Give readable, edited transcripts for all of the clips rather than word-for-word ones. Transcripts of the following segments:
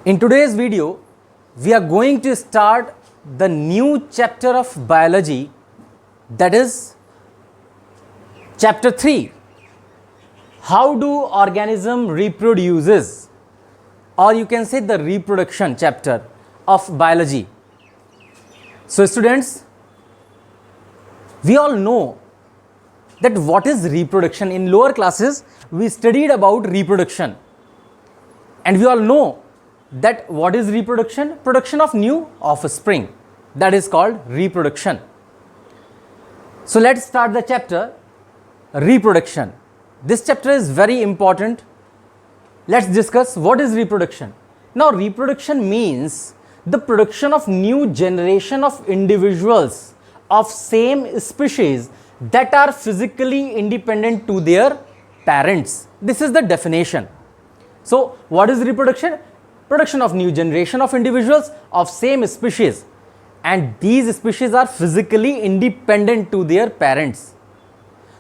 In today's video, we are going to start the new chapter of biology, that is chapter 3. How do organism reproduces, or you can say the reproduction chapter of biology. So students, we all know that what is reproduction. In lower classes we studied about reproduction, and we all know that what is reproduction? Production of new offspring, that is called reproduction. So let's start the chapter reproduction. This chapter is very important. Let's discuss what is reproduction. Now reproduction means the production of new generation of individuals of same species that are physically independent to their parents. This is the definition. So what is reproduction? Production of new generation of individuals of same species, and these species are physically independent to their parents.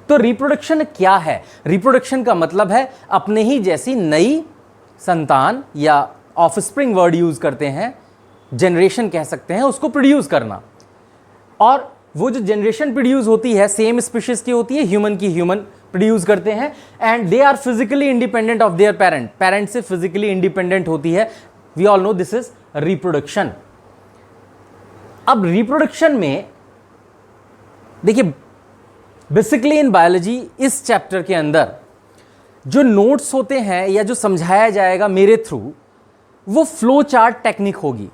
तो reproduction क्या है? Reproduction का मतलब है अपने ही जैसी नई संतान, या ऑफस्प्रिंग वर्ड यूज करते हैं, जनरेशन कह सकते हैं, उसको प्रोड्यूस करना. और वो जो जनरेशन प्रोड्यूस होती है सेम स्पीशीज की होती है, ह्यूमन की ह्यूमन प्रोड्यूस करते हैं, and they are physically independent of their parent. Parent से फिजिकली इंडिपेंडेंट होती है. We all know this is reproduction. अब रिप्रोडक्शन में देखिए, बेसिकली इन बायोलॉजी इस चैप्टर के अंदर जो नोट्स होते हैं या जो समझाया जाएगा मेरे थ्रू, वो फ्लो चार्ट टेक्निक होगी.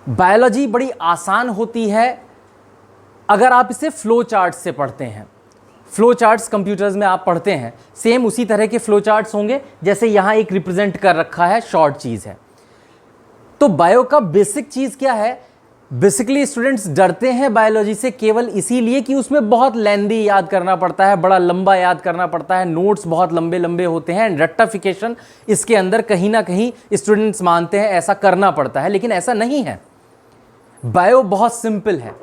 बायोलॉजी बड़ी आसान होती है अगर आप इसे फ्लो चार्ट से पढ़ते हैं. फ्लो चार्ट्स कंप्यूटर्स में आप पढ़ते हैं, सेम उसी तरह के फ्लो चार्ट्स होंगे जैसे यहां एक रिप्रेजेंट कर रखा है, शॉर्ट चीज है. तो बायो का बेसिक चीज क्या है? बेसिकली स्टूडेंट्स डरते हैं बायोलॉजी से केवल इसीलिए कि उसमें बहुत लेंदी याद करना पड़ता है, बड़ा लंबा याद करना पड़ता है, नोट्स बहुत लंबे लंबे होते हैं, रेक्टिफिकेशन इसके अंदर कहीं ना कहीं स्टूडेंट्स मानते हैं ऐसा करना पड़ता है, लेकिन ऐसा नहीं है. बायो बहुत सिंपल है.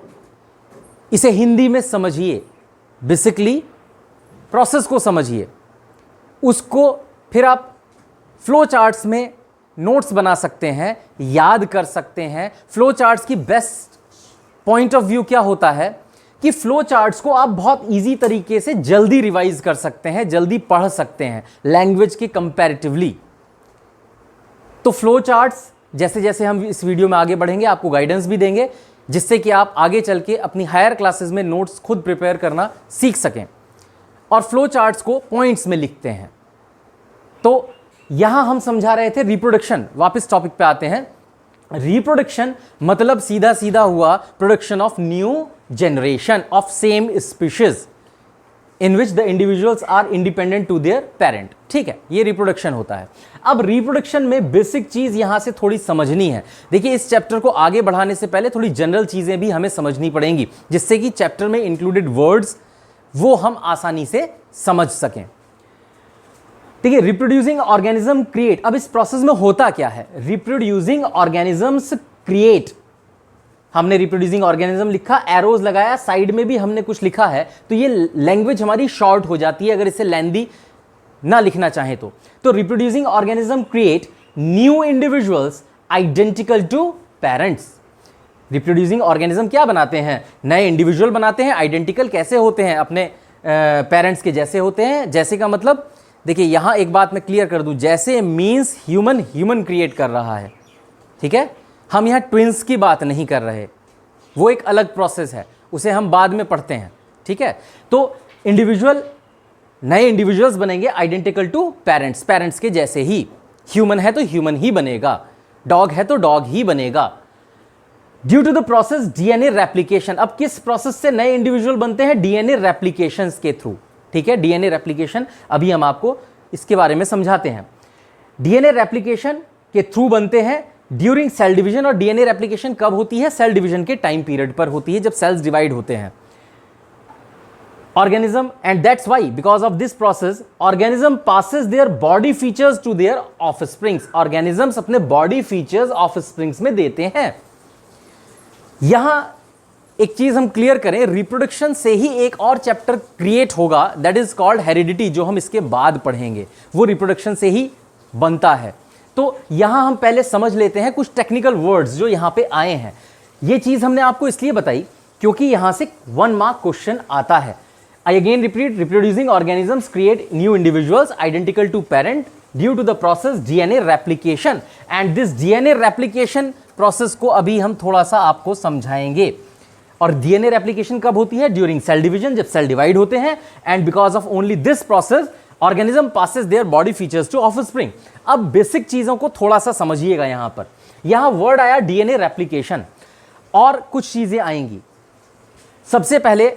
इसे हिंदी में समझिए, बेसिकली प्रोसेस को समझिए, उसको फिर आप फ्लो चार्ट्स में नोट्स बना सकते हैं, याद कर सकते हैं. फ्लो चार्ट्स की बेस्ट पॉइंट ऑफ व्यू क्या होता है कि फ्लो चार्ट्स को आप बहुत इजी तरीके से जल्दी रिवाइज कर सकते हैं, जल्दी पढ़ सकते हैं लैंग्वेज के कंपैरेटिवली. तो फ्लो चार्ट्स जैसे जैसे हम इस वीडियो में आगे बढ़ेंगे आपको गाइडेंस भी देंगे, जिससे कि आप आगे चल के अपनी हायर क्लासेस में नोट्स खुद प्रिपेयर करना सीख सकें. और फ्लो चार्ट्स को पॉइंट्स में लिखते हैं. तो यहां हम समझा रहे थे रिप्रोडक्शन. वापस टॉपिक पे आते हैं. रिप्रोडक्शन मतलब सीधा सीधा हुआ production of new generation of same species in which the individuals are independent to their parent. ठीक है, ये रिप्रोडक्शन होता है. अब रिप्रोडक्शन में बेसिक चीज यहां से थोड़ी समझनी है. देखिए, इस चैप्टर को आगे बढ़ाने से पहले थोड़ी जनरल चीजें भी हमें समझनी पड़ेंगी, जिससे कि चैप्टर में इंक्लूडेड वर्ड्स वो हम आसानी से समझ सकें. ठीक है, रिप्रोड्यूसिंग ऑर्गेनिज्म क्रिएट. अब इस प्रोसेस में होता क्या है? Reproducing organisms create. हमने रिप्रोड्यूसिंग ऑर्गेनिज्म लिखा, एरोज लगाया, साइड में भी हमने कुछ लिखा है, तो ये लैंग्वेज हमारी शॉर्ट हो जाती है अगर इसे लेंदी ना लिखना चाहें तो. तो reproducing organism create new individuals identical to parents. Reproducing organism क्या बनाते हैं? नए इंडिविजुअल बनाते हैं. आइडेंटिकल कैसे होते हैं? अपने पेरेंट्स के जैसे होते हैं. जैसे का मतलब, देखिए यहां एक बात मैं क्लियर कर दूं, जैसे मींस ह्यूमन क्रिएट कर रहा है. ठीक है, हम यहां ट्विंस की बात नहीं कर रहे, वो एक अलग प्रोसेस है, उसे हम बाद में पढ़ते हैं. ठीक है, तो इंडिविजुअल, नए इंडिविजुअल्स बनेंगे आइडेंटिकल टू पेरेंट्स, पेरेंट्स के जैसे ही. ह्यूमन है तो ह्यूमन ही बनेगा, डॉग है तो डॉग ही बनेगा. Due to the process DNA replication. अब किस प्रोसेस से नए इंडिविजुअल बनते हैं? डीएनए रेप्लिकेशंस के थ्रू. ठीक है, डीएनए रेप्लिकेशन अभी हम आपको इसके बारे में समझाते हैं. डीएनए रेप्लिकेशन के थ्रू बनते हैं ड्यूरिंग सेल डिवीजन. और डीएनए रेप्लिकेशन कब होती है? सेल डिवीजन के टाइम पीरियड पर होती है, जब सेल्स डिवाइड होते हैं. Organism, and that's why because of this process organism passes their body features to their offsprings. Organisms अपने बॉडी फीचर्स ऑफस्प्रिंग्स में देते हैं. यहां एक चीज हम क्लियर करें, रिप्रोडक्शन से ही एक और चैप्टर क्रिएट होगा, दैट इज कॉल्ड हेरिडिटी, जो हम इसके बाद पढ़ेंगे. वो रिप्रोडक्शन से ही बनता है. तो यहां हम पहले समझ लेते हैं कुछ टेक्निकल वर्ड्स जो यहां पे आए हैं। ये चीज हमने आपको इसलिए बताई क्योंकि यहां से 1 मार्क क्वेश्चन आता है। I again repeat, reproducing organisms create new individuals identical to parent due to the process DNA replication, and this DNA replication process को अभी हम थोड़ा सा आपको समझाएंगे। और डीएनए रेप्लिकेशन कब होती है? ड्यूरिंग सेल डिवीजन, जब सेल डिवाइड होते हैं, and because of only this process organism passes their body features to offspring. अब बेसिक चीजों को थोड़ा सा समझिएगा। यहां पर यहां वर्ड आया डीएनए रेप्लिकेशन, और कुछ चीजें आएंगी। सबसे पहले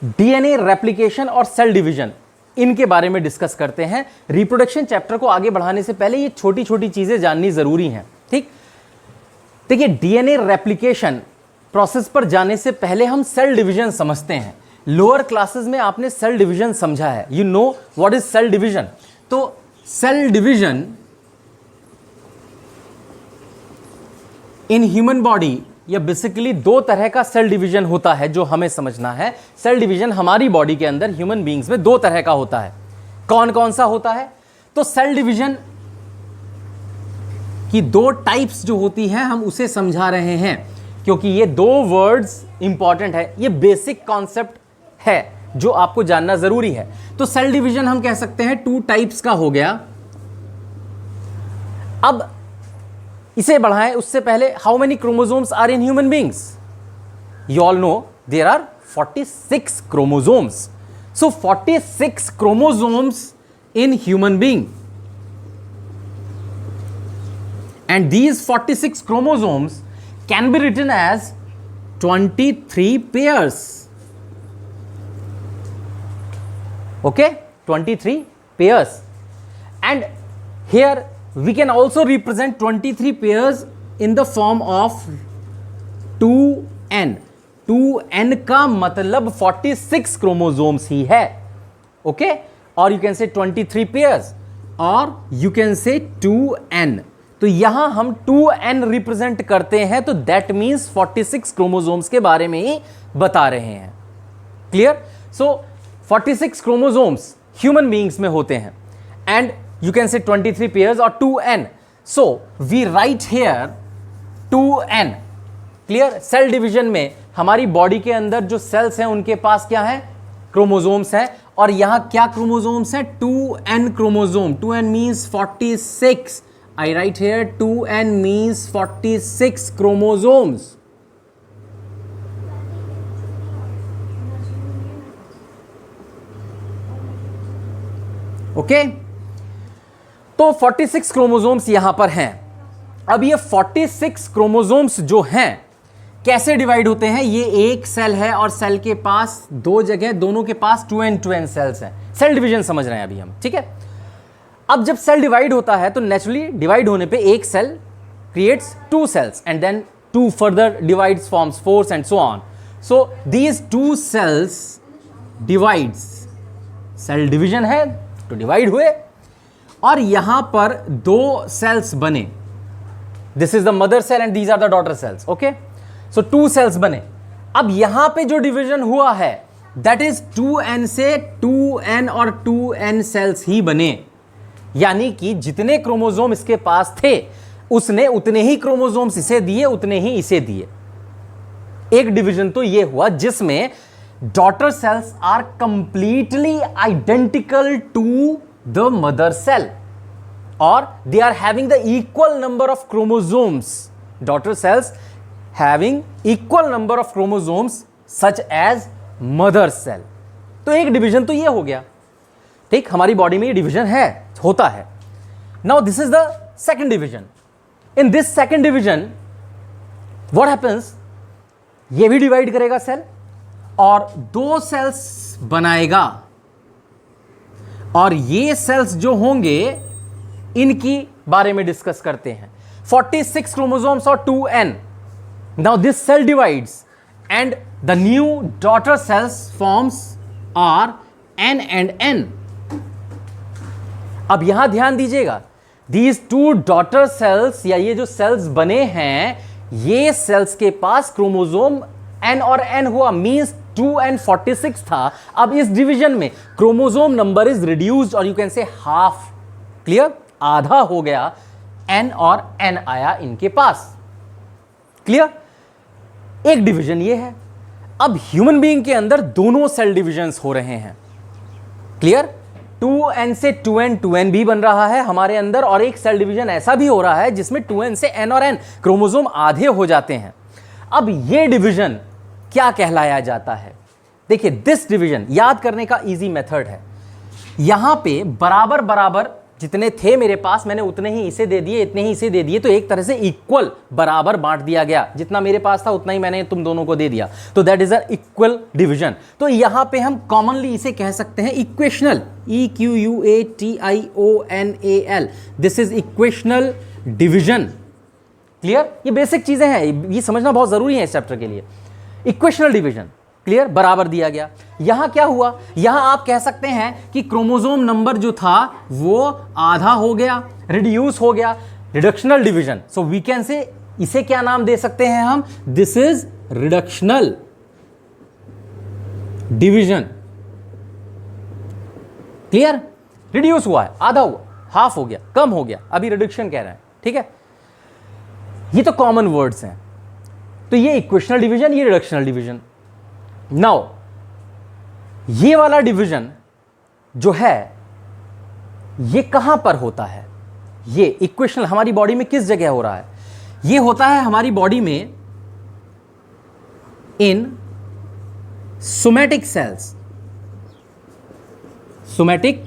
डीएनए रेप्लिकेशन और सेल डिवीजन, इनके बारे में डिस्कस करते हैं। रिप्रोडक्शन चैप्टर को आगे बढ़ाने से पहले ये छोटी छोटी चीजें जाननी जरूरी हैं, ठीक? देखिए, डीएनए रेप्लिकेशन प्रोसेस पर जाने से पहले हम सेल डिवीजन समझते हैं। लोअर क्लासेस में आपने सेल डिवीजन समझा है, you know what is cell division. तो cell division in human body, या बेसिकली 2 तरह का सेल डिवीजन होता है जो हमें समझना है। सेल डिवीजन हमारी बॉडी के अंदर ह्यूमन बीइंग्स में 2 तरह का होता है। कौन कौन सा होता है? तो सेल डिवीजन की 2 टाइप्स जो होती हैं हम उसे समझा रहे हैं, क्योंकि ये 2 वर्ड्स इंपॉर्टेंट है। ये बेसिक कॉन्सेप्ट है जो आपको जानना जरूरी है। तो सेल डिवीजन हम कह सकते हैं 2 टाइप्स का हो गया। अब इसे बढ़ाएं उससे पहले, how many chromosomes are in human beings? You all know there are 46 chromosomes. So 46 chromosomes in human being, and these 46 chromosomes can be written as 23 pairs. Okay, 23 pairs. And here we can also represent 23 pairs in the form of 2n. 2n का मतलब 46 chromosomes ही है. Okay, or you can say 23 pairs, or you can say 2n. तो यहां हम 2n represent करते हैं, तो that means 46 chromosomes के बारे में ही बता रहे हैं। क्लियर? सो 46 क्रोमोसोम्स ह्यूमन बीइंग्स में होते हैं, and you can say 23 pairs और 2n. So we write here 2n. Clear? Cell division में हमारी बॉडी के अंदर जो सेल्स हैं उनके पास क्या है? क्रोमोसोम्स हैं, और यहां क्या क्रोमोसोम्स हैं? 2n chromosome. 2n means 46. I write here 2n means 46 chromosomes. Okay? तो 46 क्रोमोसोम्स यहां पर हैं। अब ये 46 क्रोमोसोम्स जो हैं कैसे डिवाइड होते हैं? ये एक सेल है और सेल के पास 2 जगह, दोनों के पास 2n सेल्स हैं। सेल डिवीजन समझ रहे हैं अभी हम, ठीक है? अब जब सेल डिवाइड होता है तो नेचुरली डिवाइड होने पे एक cell creates 2 cells, and then 2 further divides, forms 4 and so on. So these 2 cells divides. Cell division है तो डिवाइड हुए, और यहां पर 2 cells बने. This is the mother cell and these are the daughter cells. Okay, so 2 cells बने. अब यहां पे जो डिवीजन हुआ है दैट इज 2n से 2n और 2n cells ही बने. यानी कि जितने क्रोमोसोम इसके पास थे उसने उतने ही क्रोमोसोम्स इसे दिए, उतने ही इसे दिए. एक डिवीजन तो यह हुआ जिसमें daughter cells are completely identical to the mother cell, और they are having the equal number of chromosomes. Daughter cells having equal number of chromosomes such as mother cell. तो एक डिवीजन तो यह हो गया. ठीक, हमारी बॉडी में ये डिवीजन है, होता है. Now this is the second division. In this second division what happens? ये भी डिवाइड करेगा सेल और 2 सेल्स बनाएगा, और ये सेल्स जो होंगे इनकी बारे में डिस्कस करते हैं. 46 क्रोमोसोम्स और 2n. Now this cell divides and the new daughter cells forms are n and n. अब यहां ध्यान दीजिएगा, दीज 2 डॉटर सेल्स, या ये जो सेल्स बने हैं, ये सेल्स के पास क्रोमोसोम n और n हुआ, मींस 2n 46 था. अब इस डिवीजन में क्रोमोसोम नंबर इज रिड्यूस्ड, और you can say half. Clear? आधा हो गया, n और n आया इनके पास। क्लियर? एक डिवीजन ये है। अब ह्यूमन बीइंग के अंदर दोनों सेल डिविजन्स हो रहे हैं। क्लियर? 2n से 2n भी बन रहा है हमारे अंदर, और एक सेल डिवीजन ऐसा भी हो रहा है जिसमें 2n से n और n क्रोमोसोम आधे हो जाते हैं। अब ये डिवीजन क्या कहलाया जाता है? देखिए, दिस डिवीजन याद करने का इजी मेथड है। यहां पे बराबर बराबर जितने थे मेरे पास, मैंने उतने ही इसे दे दिए, इतने ही इसे दे दिए, तो एक तरह से इक्वल बराबर बांट दिया गया। जितना मेरे पास था उतना ही मैंने तुम दोनों को दे दिया, तो that is a equal division. तो यहां पे हम कॉमनली इसे कह सकते हैं equational, EQUATIONAL। This is equational division. Clear? ये बेसिक चीजें हैं, ये समझना बहुत जरूरी है इस चैप्टर के लिए। Equational division, clear? बराबर दिया गया। यहां क्या हुआ? यहां आप कह सकते हैं कि क्रोमोसोम नंबर जो था वो आधा हो गया, रिड्यूस हो गया, reductional division. So we can say, इसे क्या नाम दे सकते हैं हम? This is reductional division. Clear? Reduce हुआ है, आधा हुआ, हाफ हो गया, कम हो गया, अभी रिडक्शन कह रहे हैं। ठीक है, ये तो कॉमन वर्ड्स हैं। तो ये इक्वेशनल डिवीजन, ये रिडक्शनल डिवीजन। नाउ ये वाला डिवीजन जो है ये कहां पर होता है? ये इक्वेशनल हमारी बॉडी में किस जगह हो रहा है? ये होता है हमारी बॉडी में in somatic cells, somatic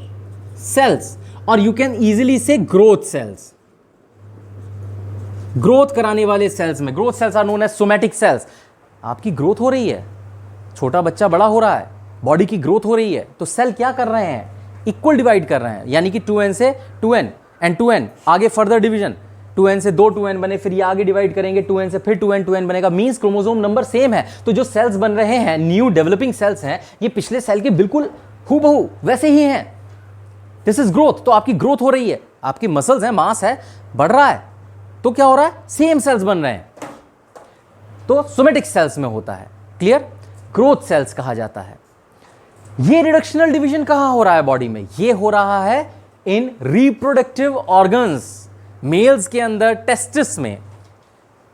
cells, और you can easily say growth cells, growth कराने वाले सेल्स में। Growth cells are known as somatic cells. आपकी ग्रोथ हो रही है, छोटा बच्चा बड़ा हो रहा है, बॉडी की ग्रोथ हो रही है, तो सेल क्या कर रहे हैं? इक्वल डिवाइड कर रहे हैं, यानी कि 2n से 2n एंड 2n, आगे फर्दर डिवीजन, 2n से 2 2n बने, फिर ये आगे डिवाइड करेंगे, 2n से फिर 2n 2n बनेगा। मींस क्रोमोसोम नंबर सेम है। तो जो सेल्स बन रहे हैं, न्यू डेवलपिंग सेल्स हैं, ये पिछले सेल के बिल्कुल हूबहू वैसे ही हैं। This is growth. तो आपकी ग्रोथ हो रही है, आपकी मसल्स हैं, मास है, बढ़ रहा है, तो क्या हो रहा है? सेम सेल्स बन रहे हैं। तो सोमैटिक सेल्स में होता है। क्लियर? ग्रोथ सेल्स कहा जाता है। ये रिडक्शनल डिवीजन कहां हो रहा है बॉडी में? ये हो रहा है इन रिप्रोडक्टिव ऑर्गन्स। मेल्स के अंदर टेस्टिस में,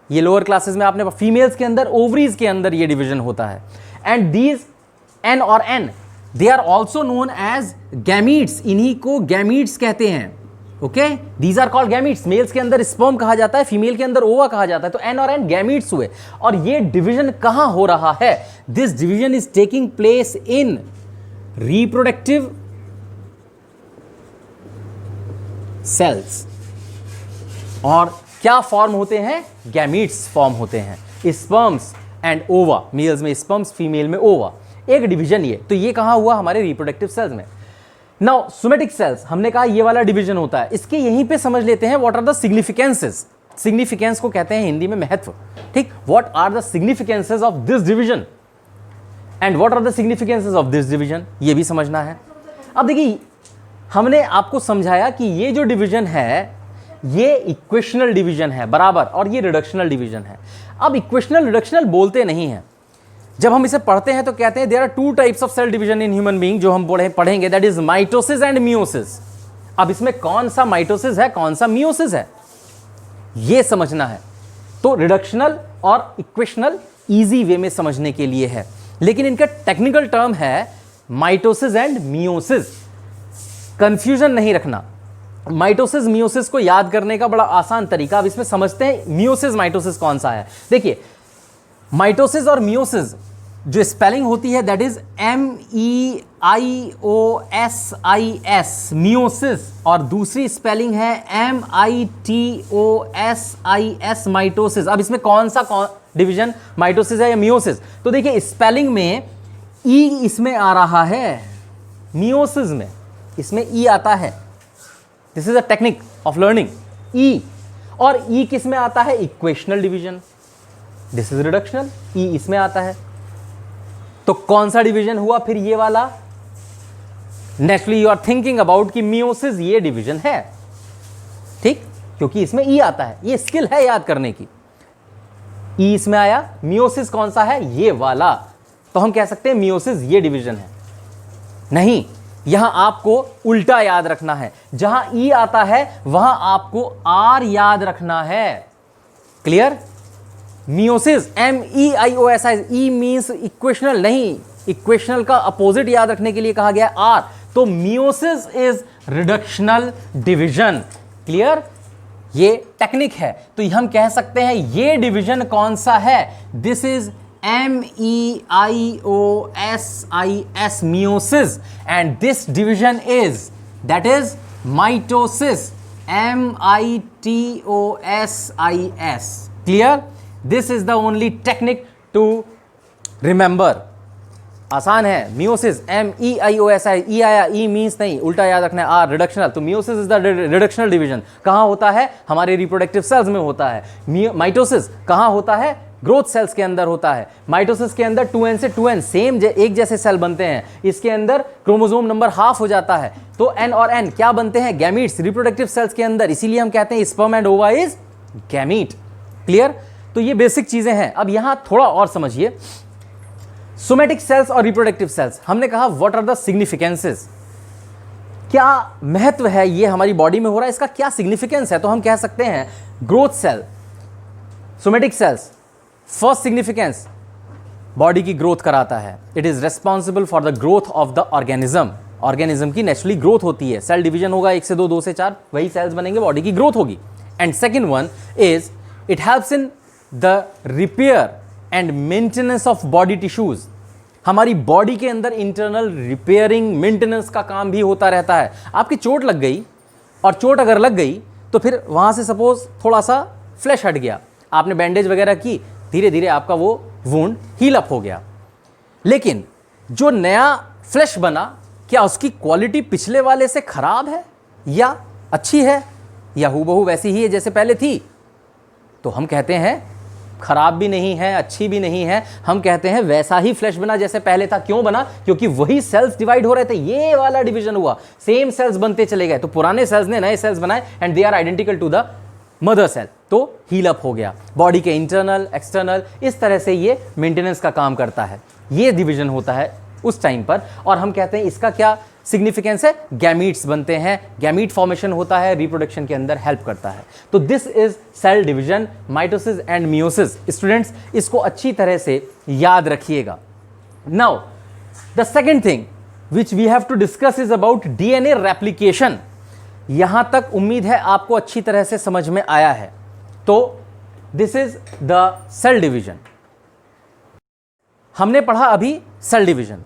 ये लोअर क्लासेस में आपने, फीमेल्स के अंदर ओवरीज के अंदर ये डिवीजन होता है। एंड दीज एन और n, they are also known as gametes. इन्हीं को गैमीट्स कहते हैं। Okay, these are called gametes. Males के अंदर स्पर्म कहा जाता है, फीमेल के अंदर ओवा कहा जाता है। तो एन और एन गैमीट्स हुए। और ये डिवीजन कहां हो रहा है? This division is taking place in reproductive cells. और क्या फॉर्म होते हैं? गैमीट्स फॉर्म होते हैं, स्पर्म्स एंड ओवा। मेल्स में स्पर्म्स, फीमेल में ओवा। एक डिवीजन ये। तो ये कहां हुआ? हमारे रिप्रोडक्टिव सेल्स में। नाउ सोमैटिक सेल्स, हमने कहा ये वाला डिवीजन होता है। इसके यहीं पे समझ लेते हैं what are the significances. Significance को कहते हैं हिंदी में महत्व। ठीक, what are the significances of this division and what are the significances of this division, ये भी समझना है। अब देखिए, हमने आपको समझाया कि ये जो डिवीजन है ये इक्वेशनल डिवीजन है बराबर, और ये रिडक्शनल डिवीजन है। अब इक्वेशनल रिडक्शनल बोलते नहीं हैं। जब हम इसे पढ़ते हैं तो कहते हैं there are 2 types of cell division in human being, जो हम पढ़ेंगे, that is mitosis and meiosis. अब इसमें कौन सा माइटोसिस है, कौन सा मियोसिस है, ये समझना है। तो रिडक्शनल और इक्वेशनल इजी वे में समझने के लिए है, लेकिन इनका टेक्निकल टर्म है माइटोसिस एंड मियोसिस। कंफ्यूजन नहीं रखना। माइटोसिस मियोसिस को याद करने का बड़ा आसान तरीका, अब इसमें समझते हैं मियोसिस माइटोसिस कौन सा है। देखिए, माइटोसिस और मियोसिस जो स्पेलिंग होती है दैट इज MEIOSIS मियोसिस, और दूसरी स्पेलिंग है MITOSIS माइटोसिस। अब इसमें कौन सा डिवीजन, माइटोसिस है या मियोसिस? तो देखिए, स्पेलिंग में ई इसमें आ रहा है, मियोसिस में इसमें ई आता है। This is a technique of learning, E. और ई किस में आता है? Equational division. This is reductional, E इसमें आता है। तो कौन सा डिवीजन हुआ फिर? ये वाला। Naturally you are thinking about कि मियोसिस ये डिवीजन है, ठीक, क्योंकि इसमें ई आता है। ये स्किल है याद करने की। ई इसमें आया, मियोसिस कौन सा है? ये वाला। तो हम कह सकते हैं मियोसिस ये डिवीजन है। नहीं, यहां आपको उल्टा याद रखना है, जहां ई आता है वहां आपको आर याद रखना है। क्लियर? मियोसिस, MEIOSIS, ई मींस इक्वेशनल नहीं, इक्वेशनल का अपोजिट याद रखने के लिए कहा गया आर। तो meiosis is reductional division. Clear? ये टेक्निक है, तो हम कह सकते हैं ये डिवीजन कौन सा है? This is MEIOSIS, meiosis, and this division is, that is mitosis, MITOSIS. Clear? This is the only technique to remember. आसान है। मियोसिस, MEIOSIS, ई आया, ई मीन्स नहीं, उल्टा याद रखना है, आर रिडक्शनल। तो meiosis is the reductional division. कहाँ होता है? हमारे रिप्रोडक्टिव सेल्स में होता है। माइटोसिस कहाँ होता है? ग्रोथ सेल्स के अंदर होता है। माइटोसिस के अंदर 2n से 2n सेम एक जैसे सेल बनते हैं, इसके अंदर क्रोमोसोम नंबर हाफ हो जाता है। तो n और n क्या बनते हैं? गैमीट्स, रिप्रोडक्टिव सेल्स के अंदर। इसीलिए हम कहते हैं स्पर्म एंड ओवा इज गैमीट। क्लियर? तो ये बेसिक चीजें हैं। अब यहां थोड़ा और समझिए, सोमेटिक सेल्स और रिप्रोडक्टिव सेल्स, हमने कहा व्हाट आर द सिग्निफिकेंसेस, क्या महत्व है ये हमारी बॉडी में हो रहा है, इसका क्या सिग्निफिकेंस है? तो हम कह सकते हैं growth cell, somatic cells, first significance body की ग्रोथ कराता है। It is responsible for the growth of the organism. Organism की नेचुरली ग्रोथ होती है, सेल डिवीजन होगा 1 से 2, 2 से 4, वही सेल्स बनेंगे, बॉडी की ग्रोथ होगी। And second one is it helps in the repair and maintenance of body tissues. हमारी बॉडी के अंदर इंटरनल रिपेयरिंग मेंटेनेंस का काम भी होता रहता है। आपकी चोट लग गई, और चोट अगर लग गई तो फिर वहां से सपोज थोड़ा सा फ्लैश हट गया, आपने बैंडेज वगैरह की, धीरे धीरे आपका वो वुंड हील अप हो गया। लेकिन जो नया फ्लैश बना, क्या उसकी क्वालिटी पिछले वाले से खराब है या अच्छी है, या हूबहू वैसी ही है जैसे पहले थी? तो हम कहते हैं खराब भी नहीं है, अच्छी भी नहीं है, हम कहते हैं वैसा ही फ्लैश बना जैसे पहले था। क्यों बना? क्योंकि वही सेल्स डिवाइड हो रहे थे, ये वाला डिवीजन हुआ, सेम सेल्स बनते चले गए। तो पुराने सेल्स ने नए सेल्स बनाए and they are identical to the mother cell, तो हील अप हो गया। बॉडी के इंटरनल, एक्सटर्नल, इस तरह से ये मेंटेनेंस का काम करता है। ये डिवीजन होता है उस टाइम पर, और हम कहते हैं इसका क्या सिग्निफिकेंस है? गैमीट्स बनते हैं, गैमीट फॉर्मेशन होता है, रिप्रोडक्शन के अंदर हेल्प करता है। तो this is cell division, mitosis and meiosis. Students, इसको अच्छी तरह से याद रखिएगा। Now the second thing which we have to discuss is about DNA replication. यहां तक उम्मीद है आपको अच्छी तरह से समझ में आया है। तो this is the cell division. हमने पढ़ा अभी सेल डिवीजन।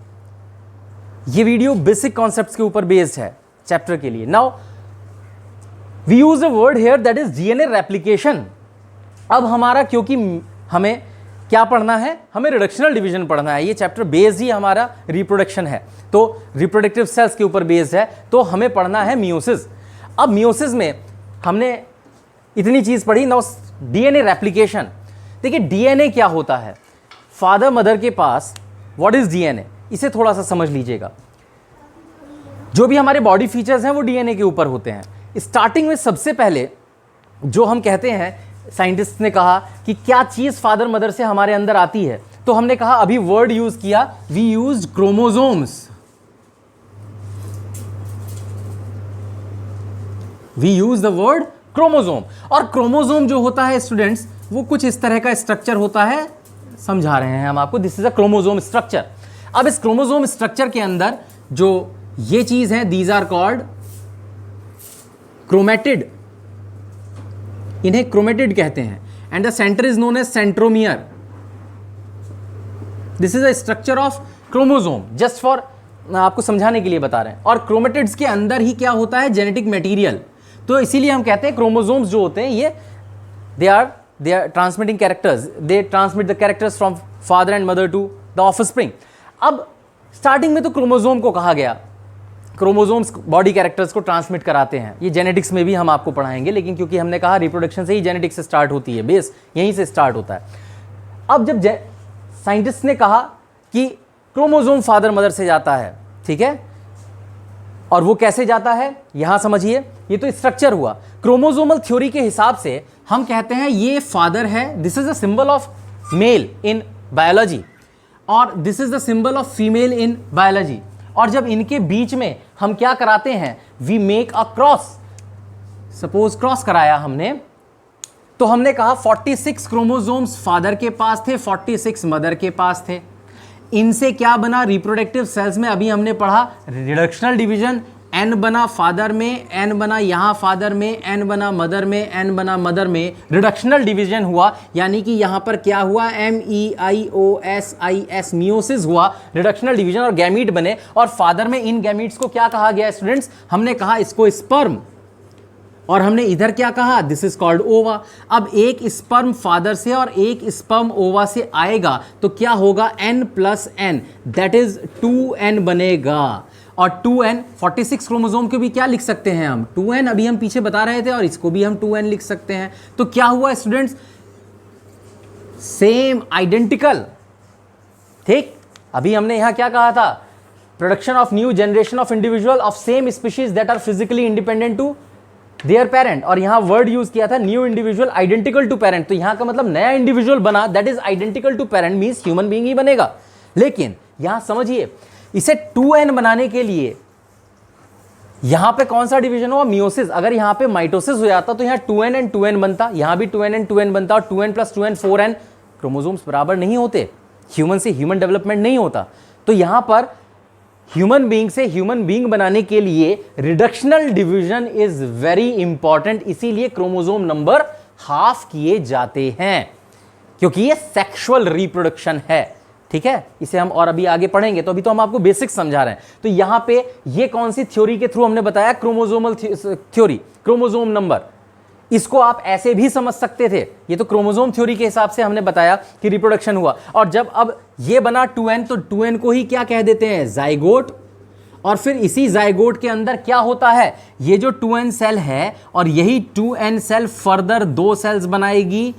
ये वीडियो बेसिक कॉन्सेप्ट्स के ऊपर बेस्ड है चैप्टर के लिए। Now we use a word here that is DNA replication. अब हमारा, क्योंकि हमें क्या पढ़ना है? हमें रिडक्शनल डिवीजन पढ़ना है। ये चैप्टर बेस्ड ही हमारा रिप्रोडक्शन है, तो रिप्रोडक्टिव सेल्स के ऊपर बेस्ड है, तो हमें पढ़ना है मियोसिस। अब मियोसिस में हमने इतनी चीज पढ़ी। Now DNA replication. देखिए DNA क्या होता है? फादर मदर के पास व्हाट इज DNA, इसे थोड़ा सा समझ लीजिएगा। जो भी हमारे बॉडी फीचर्स हैं वो DNA के ऊपर होते हैं। स्टार्टिंग में सबसे पहले जो हम कहते हैं, साइंटिस्ट ने कहा कि क्या चीज फादर मदर से हमारे अंदर आती है, तो हमने कहा, अभी वर्ड यूज किया, we use chromosomes. We use the word chromosome. और क्रोमोसोम जो होता है स्टूडेंट्स, वो कुछ इस तरह का स्ट्रक्चर होता है, समझा रहे हैं हम आपको। This is a chromosome structure. अब इस क्रोमोसोम स्ट्रक्चर के अंदर जो ये चीज है, दीज आर कॉल्ड क्रोमेटिड। इन्हें क्रोमेटिड कहते हैं। And the centre is known as centromere. This is a structure of chromosome, just for आपको समझाने के लिए बता रहे हैं। और क्रोमेटिड्स के अंदर ही क्या होता है? Genetic material. तो इसीलिए हम कहते हैं क्रोमोसोम्स जो होते हैं ये they are transmitting characters, they transmit the characters from father and mother to the offspring. अब स्टार्टिंग में तो क्रोमोसोम को कहा गया, क्रोमोसोम्स बॉडी कैरेक्टर्स को ट्रांसमिट कराते हैं। ये जेनेटिक्स में भी हम आपको पढ़ाएंगे, लेकिन क्योंकि हमने कहा रिप्रोडक्शन से ही जेनेटिक्स से स्टार्ट होती है, बेस यहीं से स्टार्ट होता है। अब जब साइंटिस्ट ने कहा कि क्रोमोसोम फादर मदर से जाता है, ठीक है, और वो कैसे जाता है यहां समझिए। ये तो स्ट्रक्चर हुआ। क्रोमोसोमल थ्योरी के हिसाब से हम कहते हैं ये फादर है, this is a symbol of male in biology, और this is the symbol of female in biology. और जब इनके बीच में हम क्या कराते हैं, we make a cross, suppose cross कराया हमने, तो हमने कहा 46 क्रोमोसोम्स फादर के पास थे, 46 मदर के पास थे। इनसे क्या बना, रिप्रोडक्टिव सेल्स में अभी हमने पढ़ा रिडक्शनल डिवीजन, एन बना फादर में, एन बना यहां फादर में, एन बना मदर में, एन बना मदर में, रिडक्शनल डिवीजन हुआ, यानी कि यहां पर क्या हुआ, MEIOSIS मियोसिस हुआ, रिडक्शनल डिवीजन और गैमीट बने। और फादर में इन गैमीट्स को क्या कहा गया स्टूडेंट्स, हमने कहा इसको स्पर्म, और हमने इधर क्या कहा, दिस इज कॉल्ड ओवा। अब एक स्पर्म फादर से और एक स्पर्म ओवा से आएगा तो क्या होगा, N+N, दैट इज 2N बनेगा। और 2N 46 क्रोमोसोम को भी क्या लिख सकते हैं हम, 2N, अभी हम पीछे बता रहे थे, और इसको भी हम 2N लिख सकते हैं। तो क्या हुआ स्टूडेंट्स, सेम आइडेंटिकल। ठीक, अभी हमने यहां क्या कहा था, production of new generation of individual of same species that are physically independent to their parent, और यहां वर्ड यूज किया था new individual identical to parent. तो यहां का मतलब नया इंडिविजुअल बना that is identical to parent, means human being ही बनेगा। लेकिन यहां समझिए, इसे 2N बनाने के लिए यहां पे कौन सा डिवीजन हुआ, मियोसिस। अगर यहां पे माइटोसिस हो जाता तो यहां 2N एंड 2N बनता, यहां भी 2N एंड 2N बनता, और 2N + 2N 4N। क्रोमोसोम्स बराबर नहीं होते, ह्यूमन से ह्यूमन डेवलपमेंट नहीं होता। तो यहां पर ह्यूमन बीइंग से ह्यूमन बीइंग बनाने के लिए reductional division is very important, इसीलिए क्रोमोसोम नंबर हाफ किए जाते हैं, क्योंकि ये सेक्सुअल रिप्रोडक्शन है। ठीक है, इसे हम और अभी आगे पढ़ेंगे, तो अभी तो हम आपको बेसिक्स समझा रहे हैं। तो यहां पे ये कौन सी थ्योरी के थ्रू हमने बताया, क्रोमोसोमल थ्योरी, क्रोमोसोम नंबर। इसको आप ऐसे भी समझ सकते थे, ये तो क्रोमोसोम थ्योरी के हिसाब से हमने बताया कि रिप्रोडक्शन हुआ। और जब अब ये बना 2N, तो 2N को ही क्या कह देते हैं, जाइगोट। और फिर इसी जाइगोट के अंदर क्या होता है, ये जो 2N सेल है और यही 2N सेल फर्दर 2 सेल्स बनाएगी,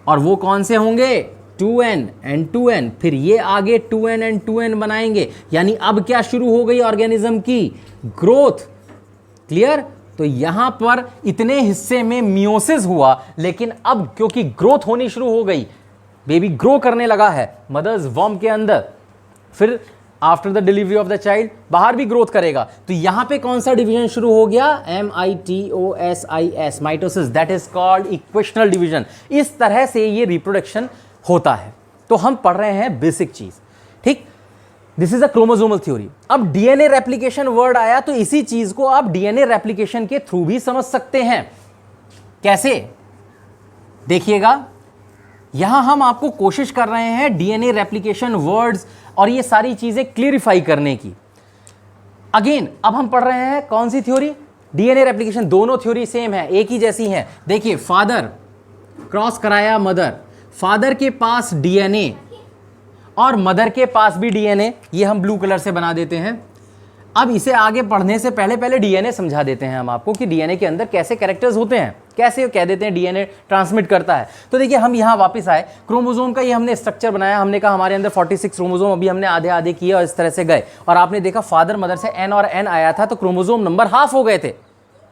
और वो कौन से होंगे, 2N एंड 2N, फिर ये आगे 2N एंड 2N बनाएंगे। यानी अब क्या शुरू हो गई ऑर्गेनिज्म की, ग्रोथ। क्लियर। तो यहां पर इतने हिस्से में मियोसिस हुआ, लेकिन अब क्योंकि ग्रोथ होनी शुरू हो गई, बेबी ग्रो करने लगा है मदर्स वॉर्म के अंदर, फिर after the delivery of the child बाहर भी ग्रोथ करेगा। तो यहां पे कौन सा डिवीजन शुरू हो गया, MITOSIS, mitosis, that is called equational division. इस तरह से ये रिप्रोडक्शन होता है। तो हम पढ़ रहे हैं बेसिक चीज। ठीक, this is a chromosomal theory. अब डीएनए रेप्लिकेशन वर्ड आया, तो इसी चीज को आप डीएनए रेप्लिकेशन के थ्रू भी समझ सकते हैं। कैसे, देखिएगा, यहां हम आपको कोशिश कर रहे हैं डीएनए रेप्लिकेशन वर्ड्स और ये सारी चीजें क्लियरिफाई करने की। अगेन अब हम पढ़ रहे हैं कौन सी थ्योरी, डीएनए रेप्लिकेशन। दोनों थ्योरी सेम है, एक ही जैसी हैं। देखिए, फादर क्रॉस कराया मदर, फादर के पास डीएनए और मदर के पास भी डीएनए, ये हम ब्लू कलर से बना देते हैं। अब इसे आगे पढ़ने से पहले डीएनए समझा देते हैं हम आपको कि डीएनए के अंदर कैसे कैरेक्टर्स होते हैं, कैसे कह देते हैं डीएनए ट्रांसमिट करता है। तो देखिए, हम यहाँ वापस आए, क्रोमोसोम का ये हमने स्ट्रक्चर बनाया। हमने कहा हमारे अंदर 46 क्रोमोसोम, अभी हमने आधे आधे किए और इस तरह से गए, और आपने देखा फादर मदर से एन और एन आया था, तो क्रोमोसोम नंबर हाफ हो गए थे,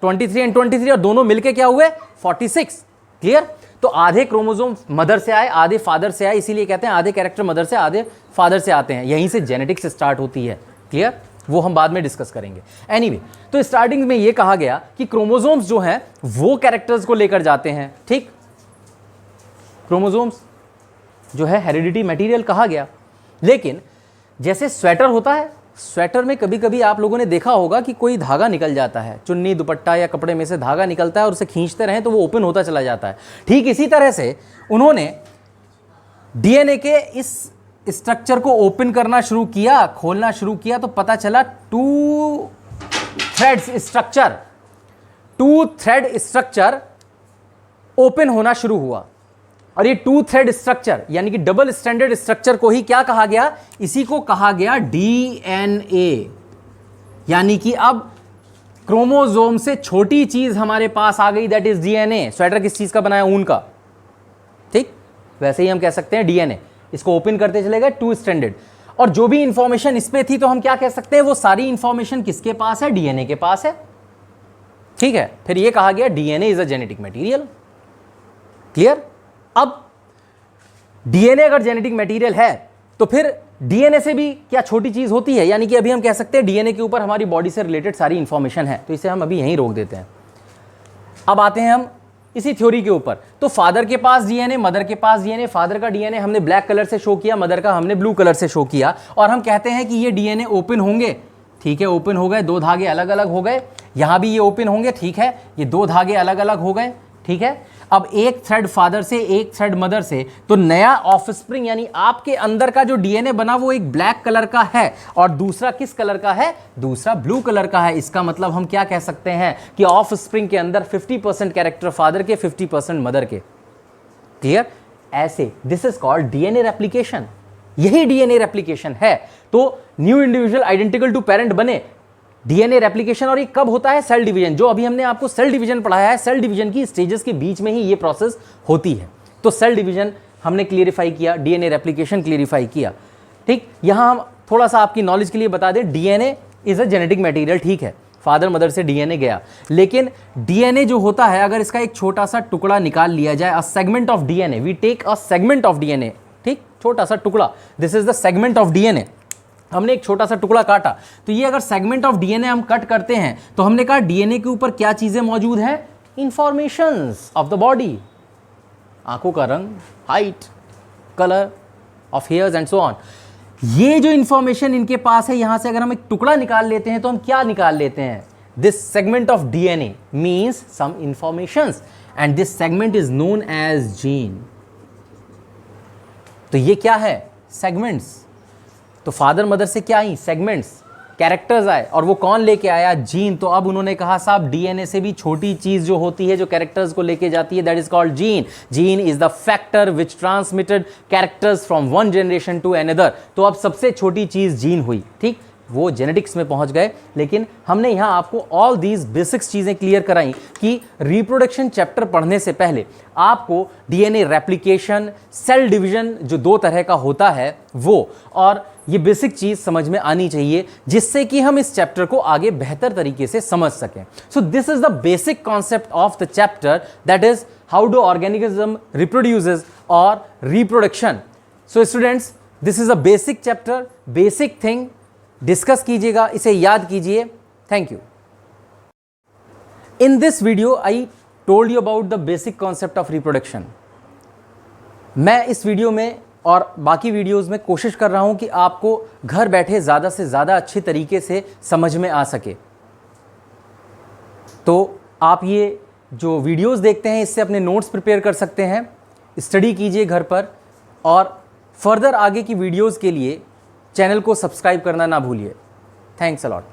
23 एंड 23, और दोनों मिलके क्या हुए, 46। क्लियर। तो आधे क्रोमोसोम मदर से आए, आधे फादर से आए, इसीलिए कहते हैं आधे कैरेक्टर मदर से, आधे फादर से आते हैं। यहीं से जेनेटिक्स स्टार्ट होती है। क्लियर, वो हम बाद में डिस्कस करेंगे। एनीवे, तो स्टार्टिंग में ये कहा गया कि क्रोमोसोम्स जो हैं वो कैरेक्टर्स को लेकर जाते हैं। ठीक, क्रोमोसोम्स जो है हेरिडिटी मटेरियल कहा गया। लेकिन जैसे स्वेटर होता है, स्वेटर में कभी कभी आप लोगों ने देखा होगा कि कोई धागा निकल जाता है, चुन्नी दुपट्टा या कपड़े में से धागा निकलता है और उसे खींचते रहें तो वो ओपन होता चला जाता है। ठीक इसी तरह से उन्होंने डीएनए के इस स्ट्रक्चर को ओपन करना शुरू किया, खोलना शुरू किया, तो पता चला 2 threads structure, 2 thread structure open होना शुरू हुआ। और ये 2 थ्रेड स्ट्रक्चर यानी कि डबल स्टैंडर्ड स्ट्रक्चर को ही क्या कहा गया, इसी को कहा गया डीएनए। यानी कि अब क्रोमोसोम से छोटी चीज हमारे पास आ गई, दैट इज डीएनए। स्वेटर किस चीज का बनाया, ऊन का। ठीक, वैसे ही हम कह सकते हैं डीएनए, इसको ओपन करते चले गए, 2 स्टैंडर्ड। और जो भी इंफॉर्मेशन इस पे थी, तो हम क्या कह सकते हैं, वो सारी इंफॉर्मेशन किसके पास है, डीएनए के पास है। ठीक है, फिर ये कहा गया DNA is a genetic material. Clear. अब डीएनए अगर जेनेटिक मटेरियल है, तो फिर डीएनए से भी क्या छोटी चीज होती है, यानी कि अभी हम कह सकते हैं डीएनए के ऊपर हमारी बॉडी से रिलेटेड सारी इंफॉर्मेशन है, तो इसे हम अभी यहीं रोक देते हैं। अब आते हैं हम इसी थ्योरी के ऊपर। तो फादर के पास डीएनए, मदर के पास डीएनए, फादर का डीएनए हमने ब्लैक कलर से शो किया, मदर का हमने ब्लू कलर से शो किया, और हम कहते हैं कि ये डीएनए ओपन होंगे, ठीक है, ओपन हो गए, दो धागे अलग अलग हो गए, यहां भी ये ओपन होंगे, ठीक है, ये दो धागे अलग अलग हो गए, ठीक है। अब एक थ्रेड फादर से, एक थ्रेड मदर से, तो नया ऑफस्प्रिंग यानी आपके अंदर का जो डीएनए बना वो एक ब्लैक कलर का है, और दूसरा किस कलर का है, दूसरा ब्लू कलर का है। इसका मतलब हम क्या कह सकते हैं कि ऑफस्प्रिंग के अंदर 50% कैरेक्टर फादर के, 50% मदर के। क्लियर? ऐसे this is called DNA replication, यही डीएनए रेप्लिकेशन है। तो new individual identical to parent बने, डीएनए रेप्लिकेशन। और ये कब होता है? सेल डिवीजन, जो अभी हमने आपको सेल डिवीजन पढ़ाया है, सेल डिवीजन की स्टेजेस के बीच में ही ये प्रोसेस होती है। तो सेल डिवीजन हमने क्लियरिफाई किया, डीएनए रेप्लिकेशन क्लियरिफाई किया, ठीक। यहां हम थोड़ा सा आपकी नॉलेज के लिए बता दें, DNA is a genetic material, ठीक है, फादर मदर से डीएनए गया, लेकिन डीएनए जो होता है अगर इसका एक छोटा सा टुकड़ा निकाल लिया जाए, a segment of DNA, we take a segment of DNA, ठीक, छोटा सा टुकड़ा, this is the segment of DNA. हमने एक छोटा सा टुकड़ा काटा, तो ये अगर सेगमेंट ऑफ डीएनए हम कट करते हैं, तो हमने कहा डीएनए के ऊपर क्या चीजें मौजूद हैं? इंफॉर्मेशंस ऑफ द बॉडी, आंखों का रंग, height, colour of hairs and so on. ये जो इंफॉर्मेशन इनके पास है, यहां से अगर हम एक टुकड़ा निकाल लेते हैं तो हम क्या निकाल लेते हैं? This segment of DNA means some informations, and this segment is known as gene. तो ये क्या है? सेगमेंट्स। तो फादर मदर से क्या आई? सेगमेंट्स, कैरेक्टर्स आए, और वो कौन लेके आया? जीन। तो अब उन्होंने कहा साहब डीएनए से भी छोटी चीज जो होती है, जो कैरेक्टर्स को लेके जाती है, that is called gene. Gene is the factor which transmitted characters from one generation to another. तो अब सबसे छोटी चीज जीन हुई, ठीक, वो जेनेटिक्स में पहुंच गए। लेकिन हमने यहां आपको ऑल दीज बेसिक्स चीजें क्लियर कराई कि रिप्रोडक्शन चैप्टर पढ़ने से पहले आपको डीएनए रेप्लिकेशन, सेल डिवीजन जो दो तरह का होता है वो, और ये बेसिक चीज समझ में आनी चाहिए, जिससे कि हम इस चैप्टर को आगे बेहतर तरीके से समझ सकें। So this is the basic concept of the chapter, that is how do organism reproduces और reproduction. So students, this is a basic chapter, basic thing, discuss कीजिएगा, इसे याद कीजिए। Thank you. In this video I told you about the basic concept of reproduction. मैं इस video में और बाकी वीडियोस में कोशिश कर रहा हूं कि आपको घर बैठे ज़्यादा से ज़्यादा अच्छे तरीके से समझ में आ सके। तो आप ये जो वीडियोस देखते हैं, इससे अपने नोट्स प्रिपेयर कर सकते हैं, स्टडी कीजिए घर पर, और फर्दर आगे की वीडियोस के लिए चैनल को सब्सक्राइब करना ना भूलिए। Thanks a lot.